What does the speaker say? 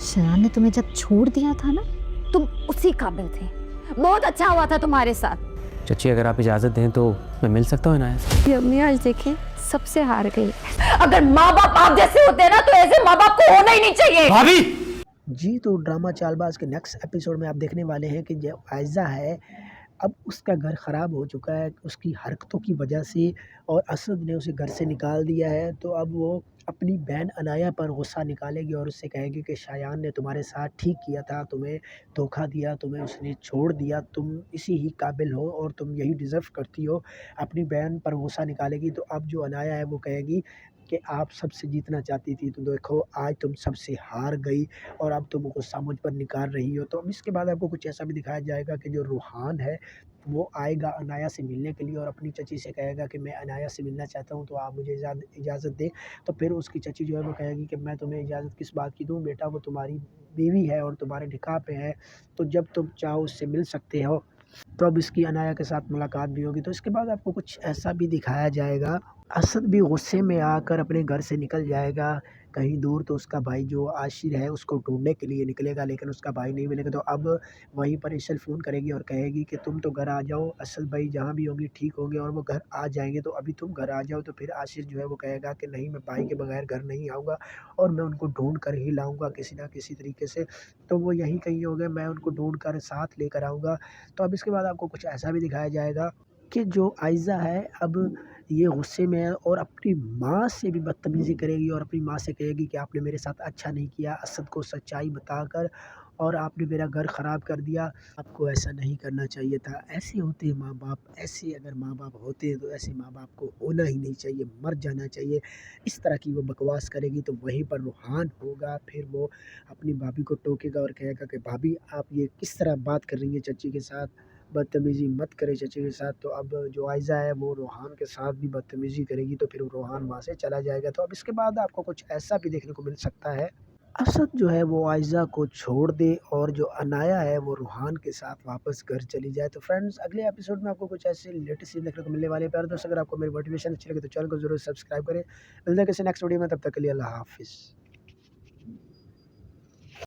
शयान ने तुम्हें जब छोड़ दिया था ना, तुम उसी काबिल थे। बहुत अच्छा हुआ था तुम्हारे साथ। चची अगर आप इजाज़त दें तो मैं मिल सकता हूँ इनाया से? ये अम्मी आज देखें सबसे हार गई। अगर माँ बाप आप जैसे होते ना तो ऐसे माँ बाप को होना ही नहीं चाहिए। भाभी! जी, तो ड्रामा चालबाज़ के नेक्स्ट एपिसोड में आप देखने वाले हैं कि जो आयज़ा है, अब उसका घर ख़राब हो चुका है उसकी हरकतों की वजह से और असद ने उसे घर से निकाल दिया है। तो अब वो अपनी बहन अनाया पर गुस्सा निकालेगी और उससे कहेगी कि शायान ने तुम्हारे साथ ठीक किया था, तुम्हें धोखा दिया, तुम्हें उसने छोड़ दिया, तुम इसी ही काबिल हो और तुम यही डिज़र्व करती हो। अपनी बहन पर गुस्सा निकालेगी तो अब जो अनाया है वो कहेगी कि आप सबसे जीतना चाहती थी, तो देखो आज तुम सबसे हार गई और अब तुम गुस्सा मुझ पर निकाल रही हो। तो अब इसके बाद आपको कुछ ऐसा भी दिखाया जाएगा कि जो रूहान है, वो आएगा अनाया से मिलने के लिए और अपनी चची से कहेगा कि मैं अनाया से मिलना चाहता हूँ, तो आप मुझे इजाज़त दें। तो फिर उसकी चची जो है वो कहेगी कि मैं तुम्हें इजाज़त किस बात की दूँ बेटा, वो तुम्हारी बीवी है और तुम्हारे निकाह पे है, तो जब तुम चाहो उससे मिल सकते हो। तो अब इसकी अनाया के साथ मुलाकात भी होगी। तो इसके बाद आपको कुछ ऐसा भी दिखाया जाएगा, असद भी गुस्से में आकर अपने घर से निकल जाएगा कहीं दूर। तो उसका भाई जो आशिर है उसको ढूँढने के लिए निकलेगा, लेकिन उसका भाई नहीं मिलेगा। तो अब वहीं पर इशल फ़ोन करेगी और कहेगी कि तुम तो घर आ जाओ, असद भाई जहाँ भी होंगे ठीक होंगे और वो घर आ जाएँगे, तो अभी तुम घर आ जाओ। तो फिर आशिर जो है वो कहेगा कि नहीं, मैं भाई के बगैर घर नहीं आऊँगा और मैं उनको ढूँढ कर ही लाऊँगा किसी न किसी तरीके से। तो वो यहीं कहीं होंगे, मैं उनको ढूँढ कर साथ लेकर आऊँगा। तो अब इसके बाद आपको कुछ ऐसा भी दिखाया जाएगा कि जो आयज़ा है अब ये गुस्से में है और अपनी माँ से भी बदतमीज़ी करेगी और अपनी माँ से कहेगी कि आपने मेरे साथ अच्छा नहीं किया असद को सच्चाई बताकर, और आपने मेरा घर ख़राब कर दिया, आपको ऐसा नहीं करना चाहिए था। ऐसे होते हैं माँ बाप, ऐसे अगर माँ बाप होते हैं तो ऐसे माँ बाप को होना ही नहीं चाहिए, मर जाना चाहिए। इस तरह की वो बकवास करेगी तो वहीं पर रूहान होगा, फिर वो अपनी भाभी को टोकेगा और कहेगा कि भाभी आप ये किस तरह बात कर रही हैं चची के साथ, बदतमीज़ी मत करे चची के साथ। तो अब जो आयज़ा है वो रूहान के साथ भी बदतमीज़ी करेगी, तो फिर रूहान वहाँ से चला जाएगा। तो अब इसके बाद आपको कुछ ऐसा भी देखने को मिल सकता है, असद जो है वो आयज़ा को छोड़ दे और जो अनाया है वो रूहान के साथ वापस घर चली जाए। तो फ्रेंड्स अगले एपिसोड में आपको कुछ ऐसे लेटेस्ट सीन देखने को मिलने वाले हैं। प्यारे दोस्तों, अगर आपको मेरी मोटिवेशन अच्छी लगे तो चैनल को ज़रूर सब्सक्राइब करें। मिलते हैं किसी नेक्स्ट वीडियो में, तब तक के लिए अल्लाह हाफ़िज़।